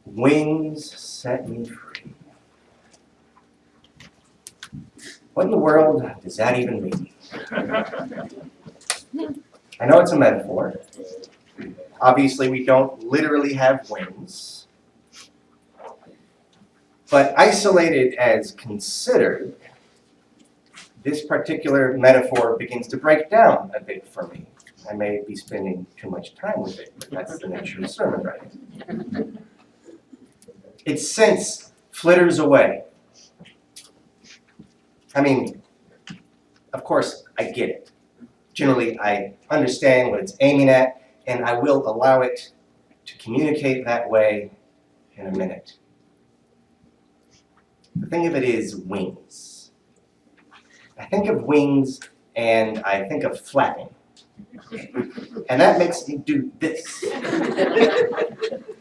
Wings set me free. What in the world does that even mean? I know it's a metaphor. Obviously, we don't literally have wings. But isolated as considered, this particular metaphor begins to break down a bit for me. I may be spending too much time with it, but that's the nature of sermon writing. Its sense flitters away. I mean, of course, I get it. Generally, I understand what it's aiming at, and I will allow it to communicate that way in a minute. The thing of it is wings. I think of wings, and I think of flapping. And that makes me do this.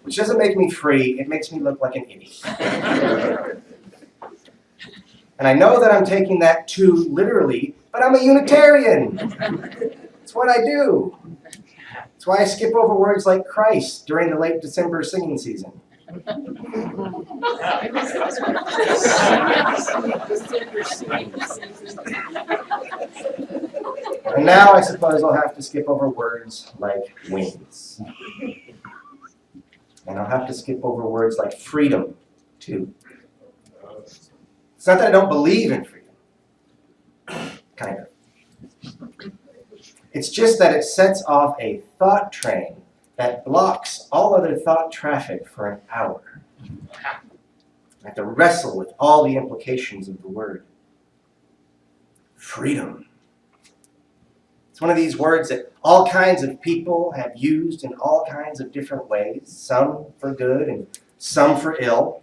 Which doesn't make me free, it makes me look like an idiot. And I know that I'm taking that too literally, but I'm a Unitarian. It's what I do. It's why I skip over words like Christ during the late December singing season. And now I suppose I'll have to skip over words like wings. And I'll have to skip over words like freedom, too. It's not that I don't believe in freedom. Kind of. It's just that it sets off a thought train that blocks all other thought traffic for an hour. I have to wrestle with all the implications of the word. Freedom. It's one of these words that all kinds of people have used in all kinds of different ways, some for good and some for ill.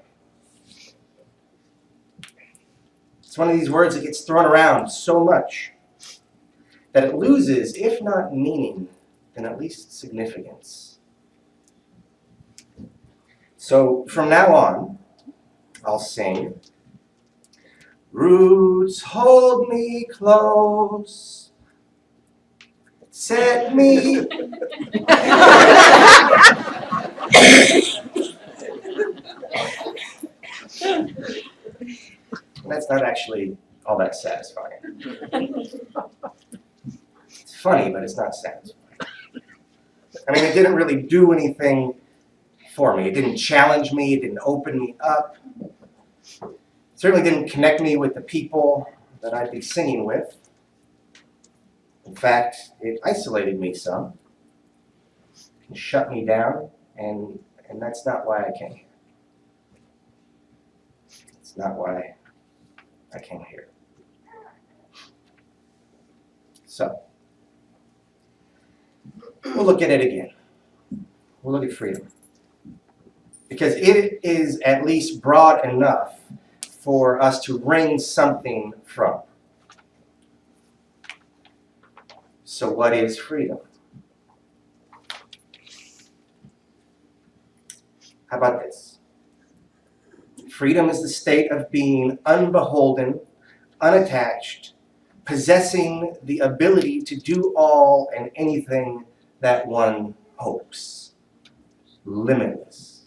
It's one of these words that gets thrown around so much that it loses, if not meaning, then at least significance. So from now on, I'll sing, roots hold me close, set me. That's not actually all that satisfying. It's funny, but it's not satisfying. I mean, it didn't really do anything for me. It didn't challenge me. It didn't open me up. It certainly didn't connect me with the people that I'd be singing with. In fact, it isolated me some. It shut me down, and that's not why I came here. It's not why I came here. So, we'll look at it again. We'll look at freedom. Because it is at least broad enough for us to wring something from. So what is freedom? How about this? Freedom is the state of being unbeholden, unattached, possessing the ability to do all and anything that one hopes. Limitless.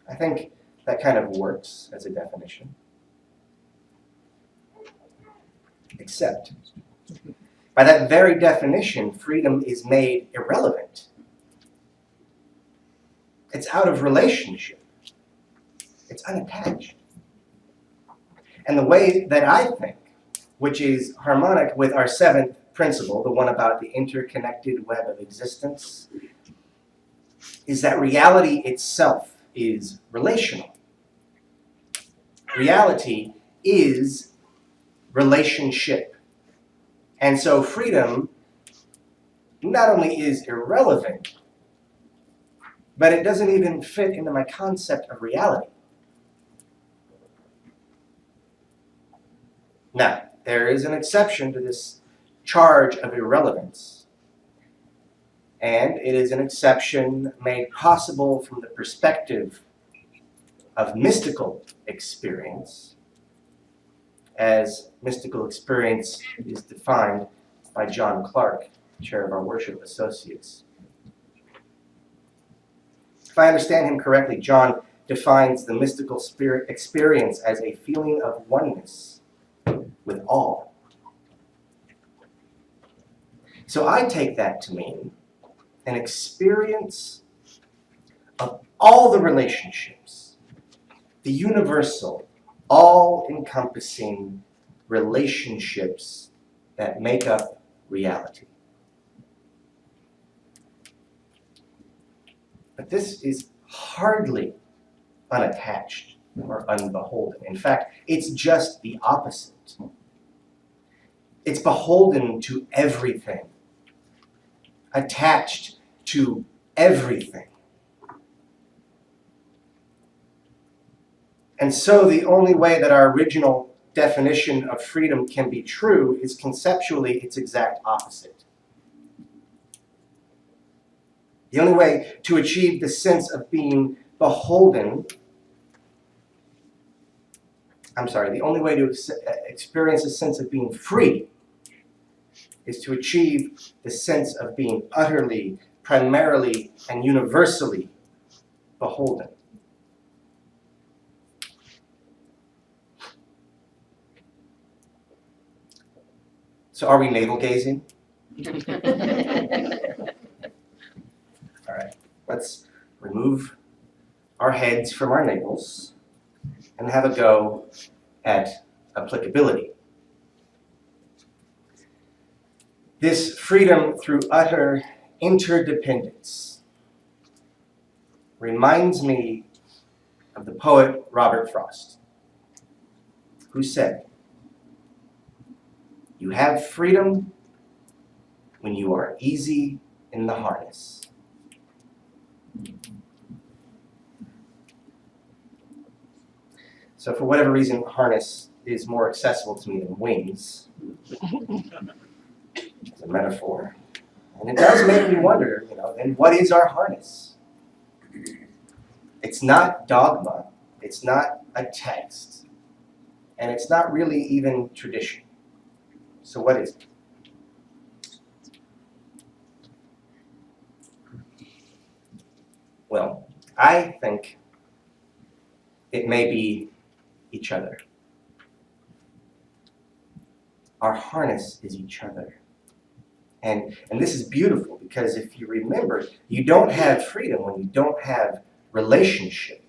I think that kind of works as a definition. Except, by that very definition, freedom is made irrelevant. It's out of relationship. It's unattached. And the way that I think, which is harmonic with our seventh principle, the one about the interconnected web of existence, is that reality itself is relational. Reality is relationship. And so freedom not only is irrelevant, but it doesn't even fit into my concept of reality. Now, there is an exception to this charge of irrelevance. And it is an exception made possible from the perspective of mystical experience, as mystical experience is defined by John Clark, chair of our worship associates. If I understand him correctly, John defines the mystical spirit experience as a feeling of oneness with all. So I take that to mean an experience of all the relationships, the universal, all-encompassing relationships that make up reality. But this is hardly unattached or unbeholden. In fact, it's just the opposite. It's beholden to everything, attached to everything. And so the only way that our original definition of freedom can be true is conceptually its exact opposite. The only way to achieve the sense of being beholden, the only way to experience a sense of being free is to achieve the sense of being utterly, primarily, and universally beholden. So are we navel-gazing? All right, let's remove our heads from our navels and have a go at applicability. This freedom through utter interdependence reminds me of the poet Robert Frost, who said, "You have freedom when you are easy in the harness." So for whatever reason, harness is more accessible to me than wings. It's a metaphor. And it does make me wonder, then what is our harness? It's not dogma, it's not a text, and it's not really even tradition. So what is it? Well, I think it may be each other. Our harness is each other. And this is beautiful because if you remember, you don't have freedom when you don't have relationship.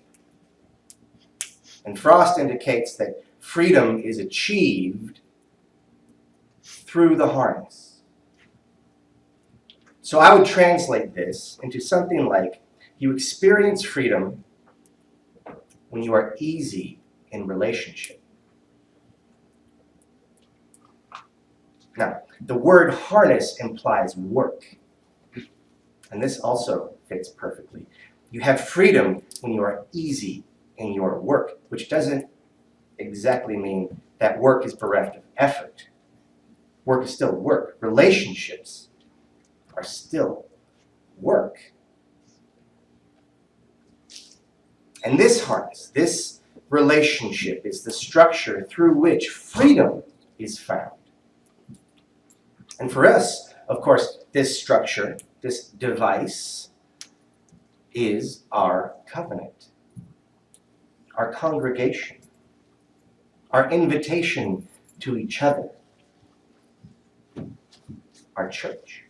And Frost indicates that freedom is achieved through the harness. So I would translate this into something like, you experience freedom when you are easy in relationship. Now, the word harness implies work, and this also fits perfectly. You have freedom when you are easy in your work, which doesn't exactly mean that work is bereft of effort. Work is still work. Relationships are still work. And this harness, this relationship, is the structure through which freedom is found. And for us, of course, this structure, this device, is our covenant, our congregation, our invitation to each other, our church.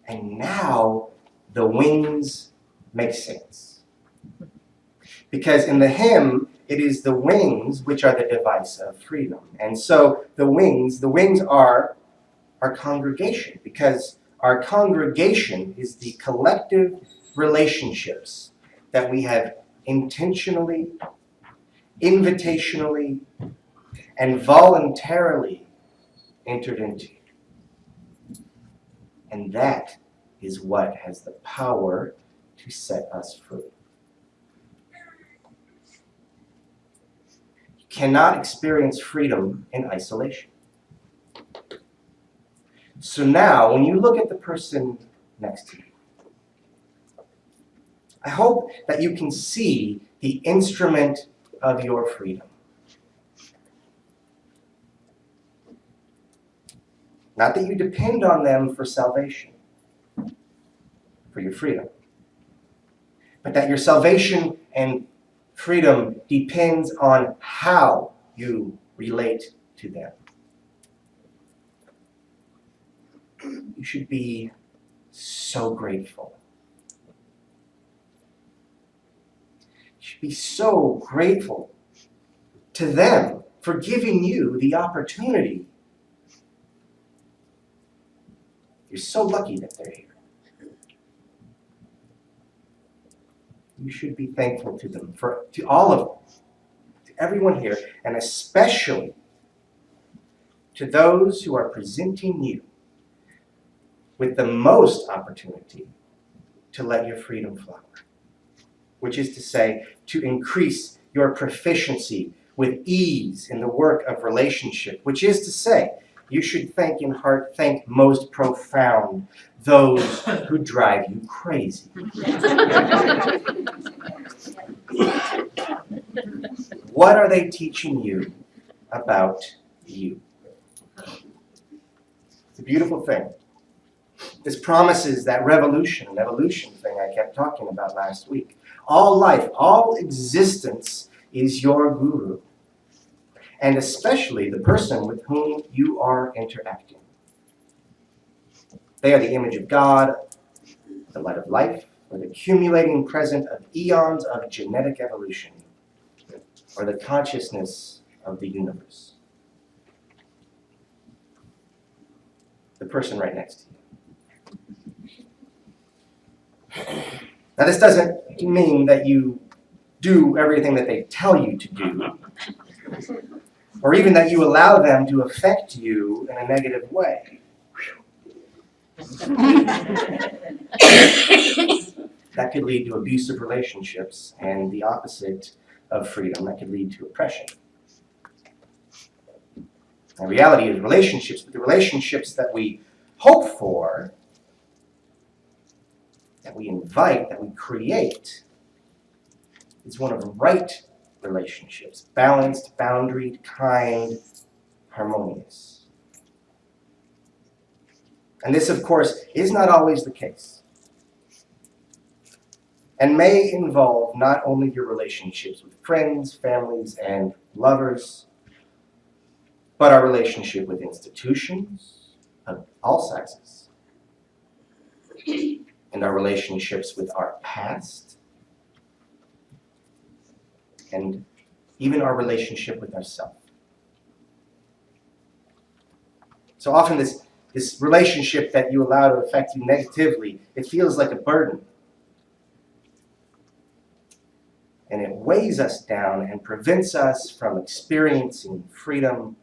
And now the wings make sense. Because in the hymn, it is the wings which are the device of freedom. And so the wings are our congregation, because our congregation is the collective relationships that we have intentionally, invitationally, and voluntarily entered into. And that is what has the power to set us free. You cannot experience freedom in isolation. So now, when you look at the person next to you, I hope that you can see the instrument of your freedom. Not that you depend on them for salvation, for your freedom. but that your salvation and freedom depends on how you relate to them. You should be so grateful. You should be so grateful to them for giving you the opportunity. You're so lucky that they're here. You should be thankful to them, to all of them, to everyone here, and especially to those who are presenting you with the most opportunity to let your freedom flower, which is to say, to increase your proficiency with ease in the work of relationship, which is to say, you should thank most profound those who drive you crazy. What are they teaching you about you? It's a beautiful thing. This promises that evolution thing I kept talking about last week. All life, all existence is your guru, and especially the person with whom you are interacting. They are the image of God, the light of life, or the accumulating present of eons of genetic evolution, or the consciousness of the universe. The person right next to you. Now, this doesn't mean that you do everything that they tell you to do, or even that you allow them to affect you in a negative way. That could lead to abusive relationships and the opposite of freedom. That could lead to oppression. The reality is relationships, but the relationships that we hope for, that we invite, that we create, is one of right relationships. Balanced, boundaried, kind, harmonious. And this, of course, is not always the case, and may involve not only your relationships with friends, families, and lovers, but our relationship with institutions of all sizes, and our relationships with our past, and even our relationship with ourselves. So often this relationship that you allow to affect you negatively, it feels like a burden. And it weighs us down and prevents us from experiencing freedom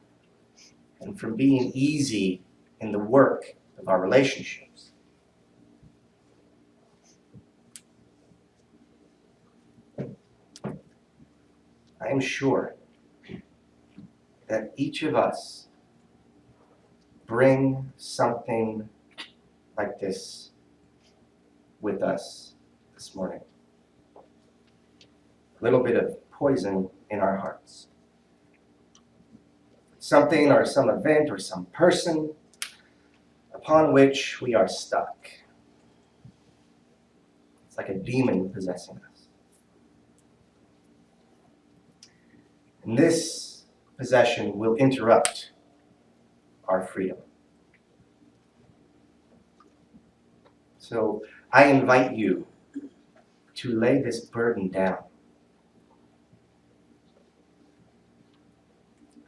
and from being easy in the work of our relationships. I am sure that each of us bring something like this with us this morning. A little bit of poison in our hearts. Something or some event or some person upon which we are stuck. It's like a demon possessing us. And this possession will interrupt our freedom. So I invite you to lay this burden down.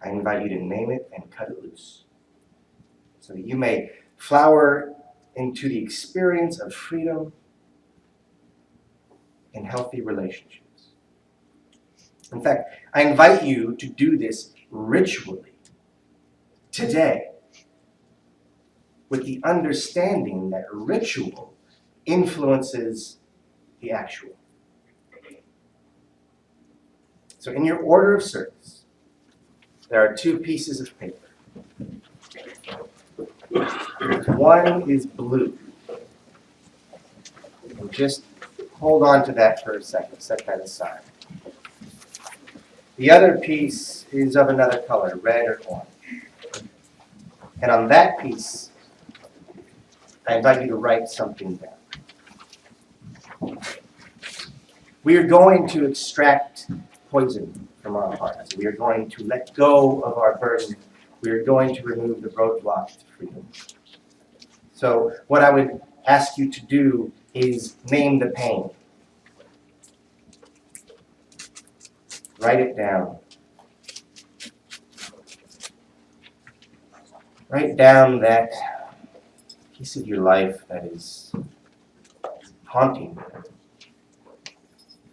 I invite you to name it and cut it loose, so that you may flower into the experience of freedom in healthy relationships. In fact, I invite you to do this ritually today, with the understanding that ritual influences the actual. So in your order of service, there are two pieces of paper. One is blue. And just hold on to that for a second, set that aside. The other piece is of another color, red or orange. And on that piece, I invite you to write something down. We are going to extract poison from our hearts. We are going to let go of our burden. We are going to remove the roadblock to freedom. So what I would ask you to do is name the pain. Write it down. Write down that piece of your life that is haunting you.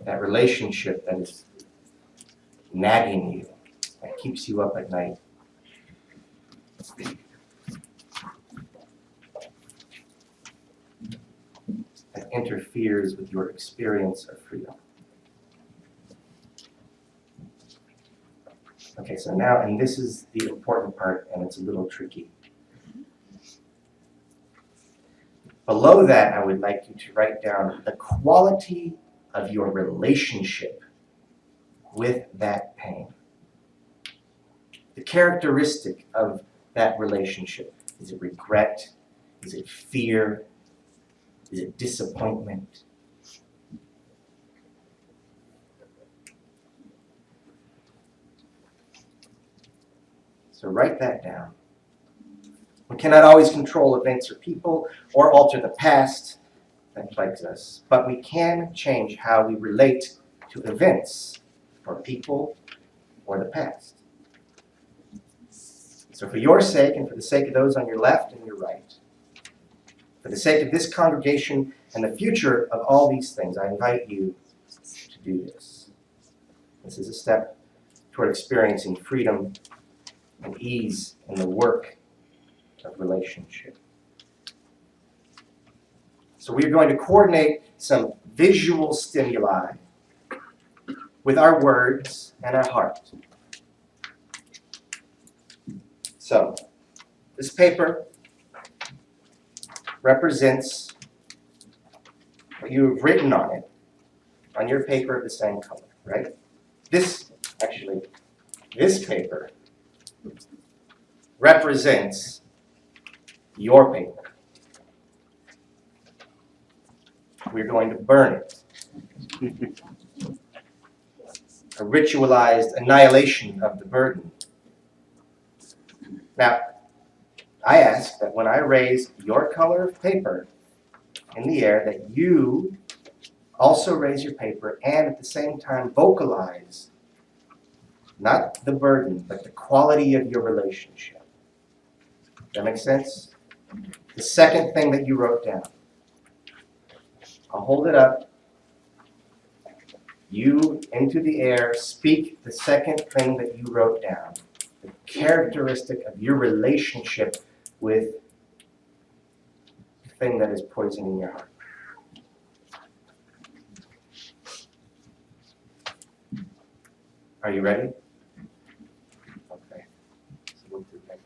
That relationship that is nagging you, that keeps you up at night. That interferes with your experience of freedom. Okay, so now, and this is the important part, and it's a little tricky. Below that, I would like you to write down the quality of your relationship with that pain. The characteristic of that relationship. Is it regret? Is it fear? Is it disappointment? So write that down. We cannot always control events or people or alter the past that plagues us, but we can change how we relate to events or people or the past. So for your sake and for the sake of those on your left and your right, for the sake of this congregation and the future of all these things, I invite you to do this. This is a step toward experiencing freedom and ease in the work of relationship. So we are going to coordinate some visual stimuli with our words and our heart. So this paper represents what you have written on it, on your paper of the same color, right? This paper represents your paper. We're going to burn it. A ritualized annihilation of the burden. Now, I ask that when I raise your color of paper in the air, that you also raise your paper and at the same time vocalize not the burden, but the quality of your relationship. That makes sense? The second thing that you wrote down. I'll hold it up. You, into the air, speak the second thing that you wrote down. The characteristic of your relationship with the thing that is poisoning your heart. Are you ready? Okay. So we'll do that.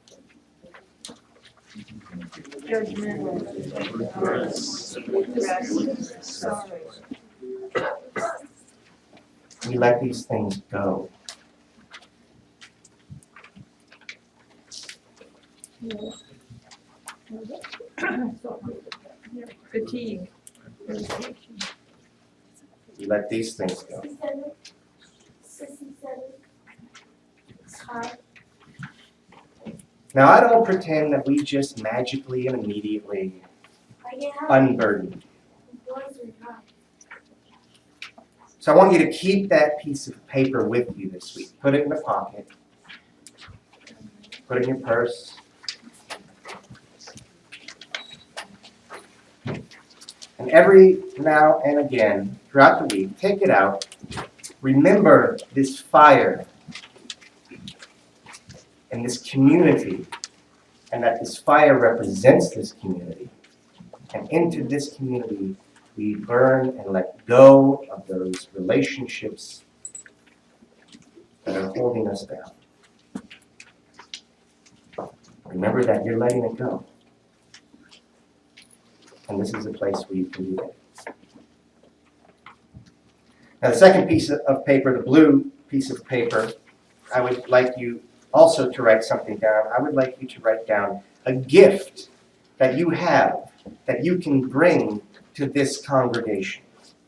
We let these things go. Fatigue. We let these things go. Now, I don't pretend that we just magically and immediately unburden. So I want you to keep that piece of paper with you this week. Put it in the pocket. Put it in your purse. And every now and again, throughout the week, take it out. Remember this fire and this community, and that this fire represents this community. And into this community, we burn and let go of those relationships that are holding us down. Remember that you're letting it go. And this is a place where you can do that. Now the second piece of paper, the blue piece of paper, I would like you also to write something down. I would like you to write down a gift that you have that you can bring to this congregation,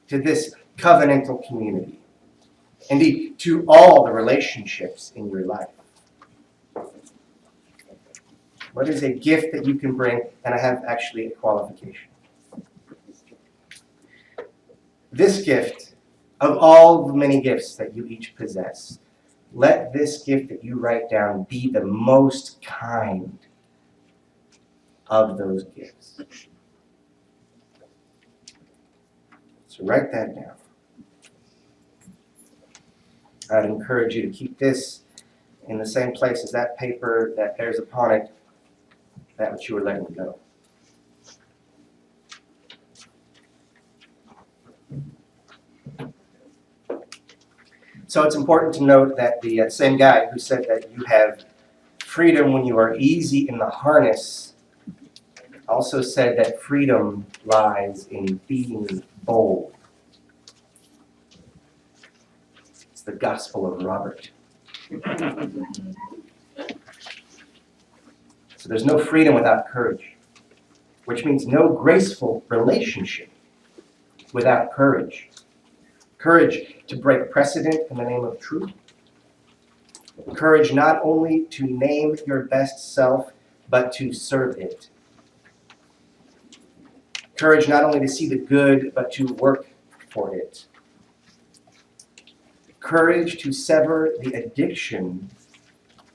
to this covenantal community. Indeed, to all the relationships in your life. What is a gift that you can bring? And I have actually a qualification. This gift, of all the many gifts that you each possess, let this gift that you write down be the most kind of those gifts. So write that down. I'd encourage you to keep this in the same place as that paper that bears upon it that which you were letting go. So it's important to note that the same guy who said that you have freedom when you are easy in the harness also said that freedom lies in being bold. It's the Gospel of Robert. So there's no freedom without courage, which means no graceful relationship without courage. Courage to break precedent in the name of truth. Courage not only to name your best self, but to serve it. Courage not only to see the good, but to work for it. Courage to sever the addiction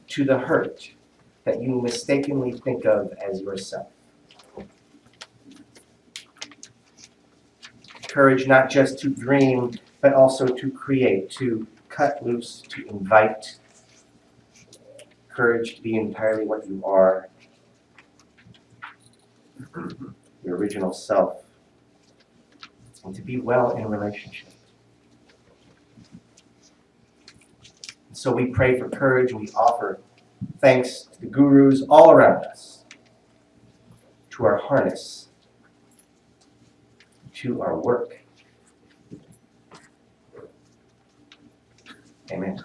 to the hurt that you mistakenly think of as yourself. Courage not just to dream, but also to create, to cut loose, to invite. Courage to be entirely what you are, your original self, and to be well in relationship. So we pray for courage, and we offer thanks to the gurus all around us, to our harness, to our work. Amen.